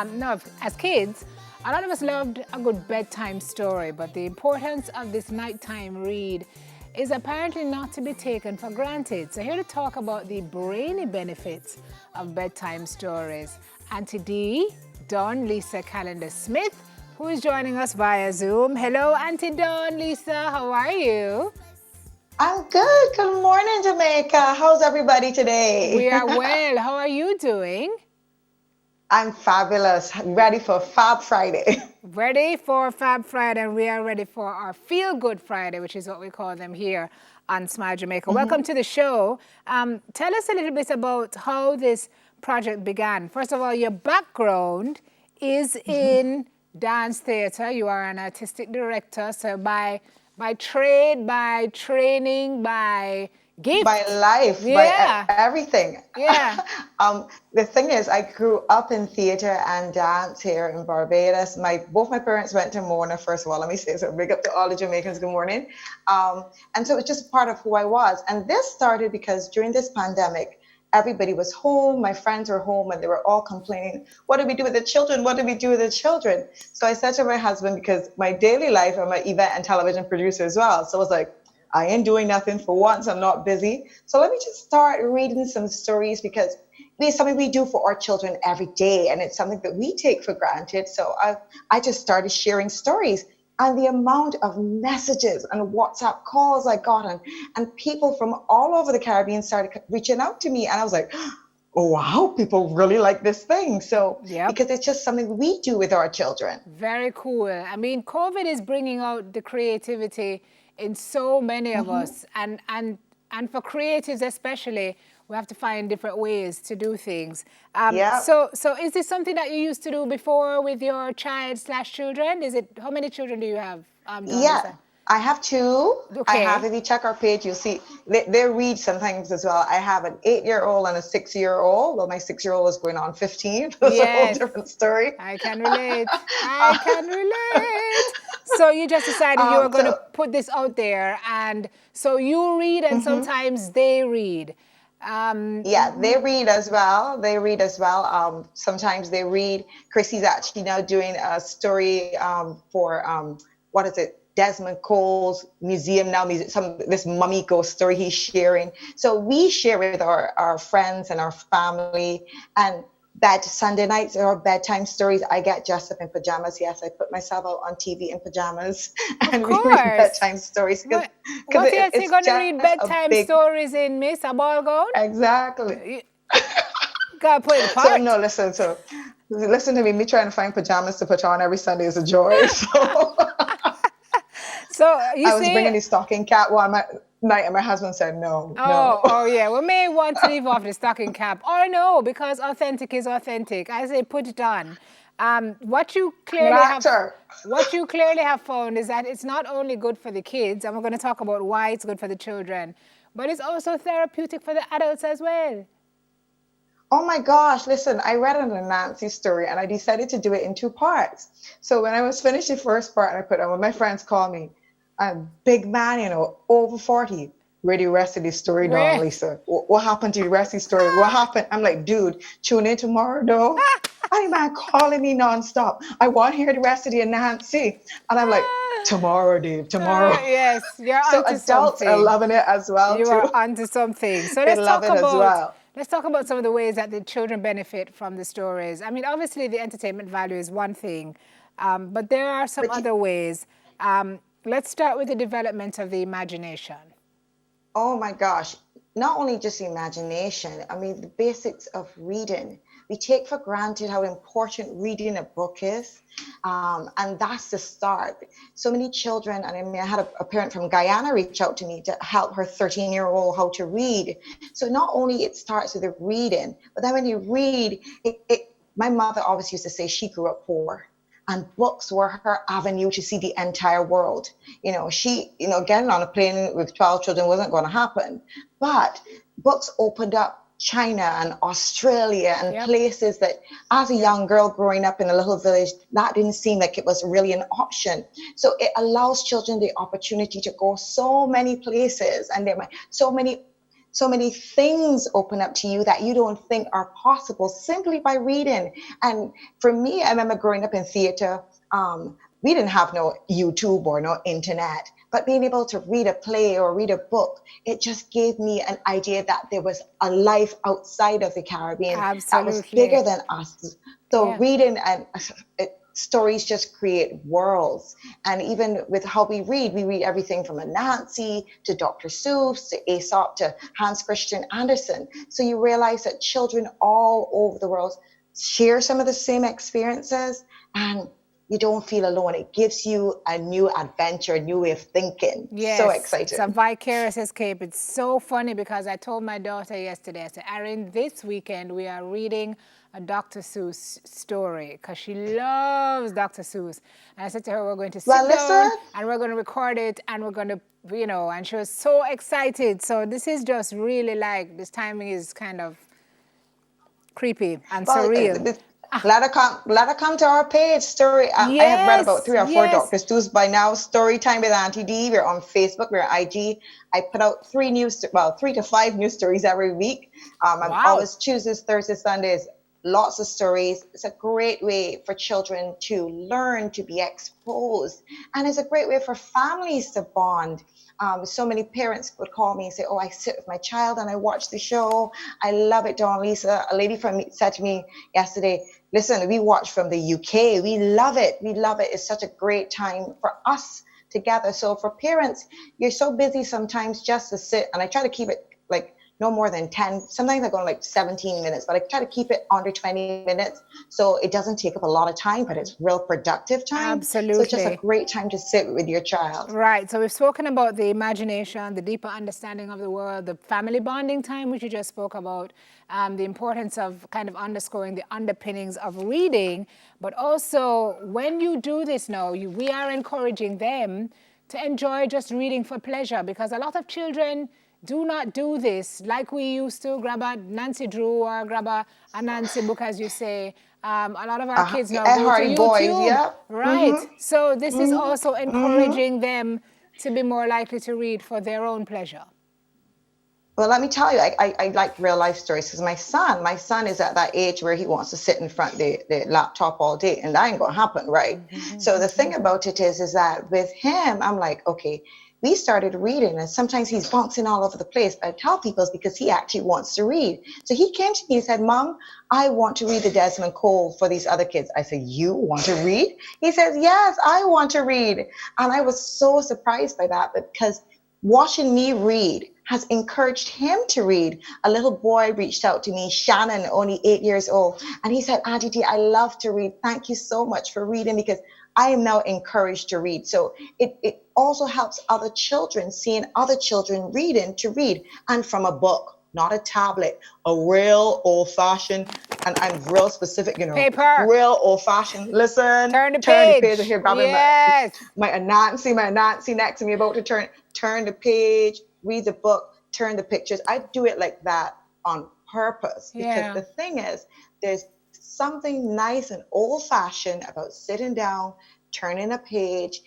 no, as kids, a lot of us loved a good bedtime story, but the importance of this nighttime read is apparently not to be taken for granted. So here to talk about the brainy benefits of bedtime stories, Auntie D, Dawn Lisa Calendar Smith, who is joining us via Zoom. Hello, Auntie Dawn Lisa, how are you? I'm good. Good morning, Jamaica. How's everybody today? We are well. How are you doing? I'm fabulous. Ready for Fab Friday. Ready for Fab Friday, and we are ready for our Feel Good Friday, which is what we call them here on Smile Jamaica. Welcome to the show. Tell us a little bit about how this project began. First of all, your background is in dance theater. You are an artistic director, so by trade, by training, by gift. By life, Yeah. by everything. Yeah. The thing is, I grew up in theater and dance here in Barbados. Both my parents went to Mona, first of all, let me say, so big up to all the Jamaicans, good morning. And so it's just part of who I was. And this started because during this pandemic, everybody was home, my friends were home, and they were all complaining, what do we do with the children? What do we do with the children? So I said to my husband, because my daily life, I'm an event and television producer as well. So I was like, I ain't doing nothing for once. I'm not busy. So let me just start reading some stories because it's something we do for our children every day. And it's something that we take for granted. So I just started sharing stories. And the amount of messages and WhatsApp calls I got and people from all over the Caribbean started reaching out to me. And I was like, oh, wow, people really like this thing. So because it's just something we do with our children. Very cool. I mean, COVID is bringing out the creativity in so many of us, and for creatives especially, we have to find different ways to do things. So is this something that you used to do before with your child/children? How many children do you have? Yeah, I have two. Okay. I have, if you check our page, you'll see they read sometimes as well. I have an 8-year-old and a 6-year-old. Well, my 6-year-old is going on 15. That's a whole different story. I can relate. I can relate. So you just decided you were going to put this out there, and so you read, and sometimes they read. Yeah, they read as well. Sometimes they read. Chrissy's actually now doing a story for what is it? Desmond Cole's museum now. This mummy ghost story he's sharing. So we share with our friends and our family. And Sunday nights are bedtime stories. I get dressed up in pajamas. Yes, I put myself out on TV in pajamas and we read bedtime stories. What else are you going to read bedtime stories in, Miss? A ball gown? Exactly. Gotta play the part. So no, listen to me. Me trying to find pajamas to put on every Sunday is a joy. So I was bringing the stocking cap one night, and my husband said no. Oh yeah. We may want to leave off the stocking cap, or no, because authentic is authentic. I say put it on. What you clearly have found is that it's not only good for the kids, and we're going to talk about why it's good for the children, but it's also therapeutic for the adults as well. Oh my gosh, listen, I read an Nancy story and I decided to do it in 2 parts. So when I was finished the first part, I put on, when my friends call me, a big man, over 40. Where the rest of the story, Dawn Lisa? What happened to the rest of the story? What happened? I'm like, dude, tune in tomorrow, though. Any man calling me nonstop. I want to hear the rest of the Nancy. And I'm like, tomorrow, Dave, tomorrow. Yes, you're onto something. So adults are loving it as well, you too. You are onto something. So let's talk about some of the ways that the children benefit from the stories. I mean, obviously the entertainment value is one thing, but there are some other ways. Let's start with the development of the imagination. Oh my gosh, not only just the imagination, I mean, the basics of reading. We take for granted how important reading a book is, and that's the start. So many children, and I mean, I had a parent from Guyana reach out to me to help her 13-year-old how to read. So not only it starts with the reading, but then when you read, my mother always used to say she grew up poor. And books were her avenue to see the entire world. Getting on a plane with 12 children wasn't going to happen. But books opened up China and Australia and places that, as a young girl growing up in a little village, that didn't seem like it was really an option. So it allows children the opportunity to go so many places, and there are so many So many things open up to you that you don't think are possible simply by reading. And for me, I remember growing up in theater. We didn't have no YouTube or no internet, but being able to read a play or read a book, it just gave me an idea that there was a life outside of the Caribbean that was Absolutely. bigger than us. So Yeah. reading and stories just create worlds. And even with how we read everything from Anansi to Dr. Seuss to Aesop to Hans Christian Andersen. So you realize that children all over the world share some of the same experiences, and you don't feel alone. It gives you a new adventure, a new way of thinking. So Yes, it's a exciting. vicarious escape. It's so funny because I told my daughter yesterday, I said, Erin, this weekend we are reading a Dr. Seuss story because she loves Dr. Seuss. And I said to her, we're going to Well, sit listen, down and we're going to record it and we're going to, and she was so excited. So this is just really like, this timing is kind of creepy and well, surreal. let her come to our page. Story. I have read about Yes, three or four yes. Dr. Seuss by now. Story time with Auntie D. We're on Facebook. We're on IG. I put out three to five new stories every week. I'm Wow. always Tuesdays, Thursdays, Sundays. Lots of stories. It's a great way for children to learn, to be exposed, and it's a great way for families to bond. So many parents would call me and say, "Oh, I sit with my child and I watch the show. I love it, Dawn Lisa." A lady from me said to me yesterday, "Listen, we watch from the UK. We love it. We love it. It's such a great time for us together." So for parents, you're so busy sometimes just to sit, and I try to keep it like no more than 10. Sometimes I go like 17 minutes, but I try to keep it under 20 minutes so it doesn't take up a lot of time, but it's real productive time. So it's just a Absolutely. great time to sit with your child. Right. So we've spoken about the imagination, the deeper understanding of the world, the family bonding time, which you just spoke about, the importance of kind of underscoring the underpinnings of reading. But also, when you do this now, we are encouraging them to enjoy just reading for pleasure because a lot of children do not do this like we used to grab a Nancy Drew or grab a Nancy book, as you say. A lot of our kids now go to Hardy Boys, YouTube. yeah. Right. Mm-hmm. So this is Mm-hmm. also Mm-hmm. encouraging them to be more likely to read for their own pleasure. Well, let me tell you, I like real life stories because my son is at that age where he wants to sit in front of the laptop all day, and that ain't gonna happen, right? So the thing about it is that with him, I'm like, okay, we started reading, and sometimes he's bouncing all over the place. But I tell people it's because he actually wants to read. So he came to me and said, "Mom, I want to read the Desmond Cole for these other kids." I said, "You want to read?" He says, "Yes, I want to read," and I was so surprised by that because watching me read has encouraged him to read. A little boy reached out to me, Shannon, only 8 years old, and he said, "Auntie T, I love to read. Thank you so much for reading because I am now encouraged to read." So it also helps other children, seeing other children reading to read, and from a book, not a tablet, a real old fashioned, and I'm real specific, Paper. real old fashioned. Listen, Turn the turn the page. I page. hear grabbing Yes. my Anansi next to me about to turn the page, read the book, turn the pictures. I do it like that on purpose because Yeah. the thing is, there's something nice and old fashioned about sitting down, turning a page.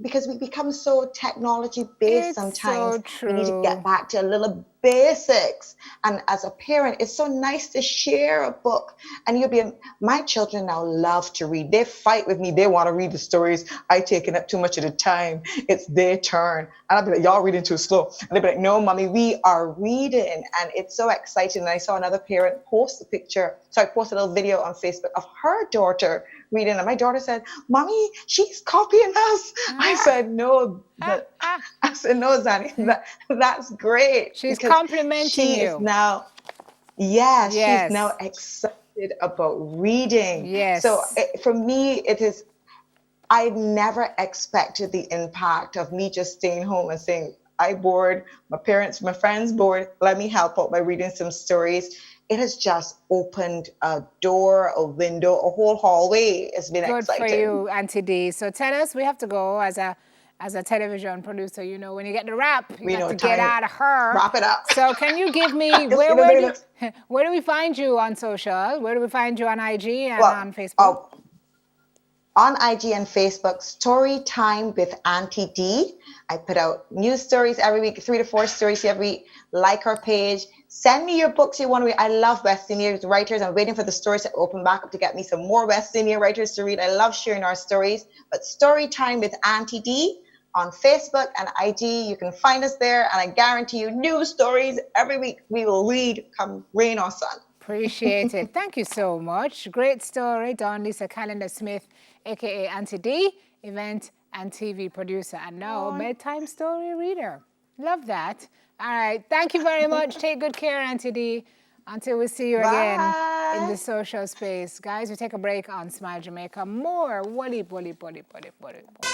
Because we become so technology based It's sometimes, so we need to get true. back to a little basics. And as a parent, it's so nice to share a book. And my children now love to read. They fight with me. They want to read the stories. I taking up too much of the time. It's their turn. And I'll be like, "Y'all reading too slow." And they'll be like, "No, mommy, we are reading." And it's so exciting. And I saw another parent post post a little video on Facebook of her daughter reading. And my daughter said, "Mommy, she's copying us." I said, "No, I said, "No, Zanny, that's great She's because complimenting she is you. now, yes, she's now Yes. excited about reading." So Yes. for me, it is, I never expected the impact of me just staying home and saying, "I bored, my friends bored, let me help out by reading some stories." It has just opened a door, a window, a whole hallway. It's been Good for exciting. you, Auntie D. So tell us, we have to go as a television producer. When you get the wrap, you We got know to get time, out of her. wrap it up. So can you give me You'll see where the where do minutes. where do we find you on social? Where do we find you on IG and Well, on Facebook? I'll on IG and Facebook, Story Time with Auntie D. I put out news stories every week, 3 to 4 stories every week. Like our page. Send me your books you want to read. I love West Indian writers. I'm waiting for the stores to open back up to get me some more West Indian writers to read. I love sharing our stories. But Story Time with Auntie D on Facebook and IG. You can find us there, and I guarantee you new stories every week we will read come rain or sun. Appreciate it. Thank you so much. Great story, Dawn Lisa Calendar Smith, aka Auntie D, event and TV producer, and now bedtime story reader. Love that. All right. Thank you very much. Take good care, Auntie D. Until we see you again in the Bye. social space. Guys, we take a break on Smile Jamaica. More. Wally, wally, wally, wally, wally.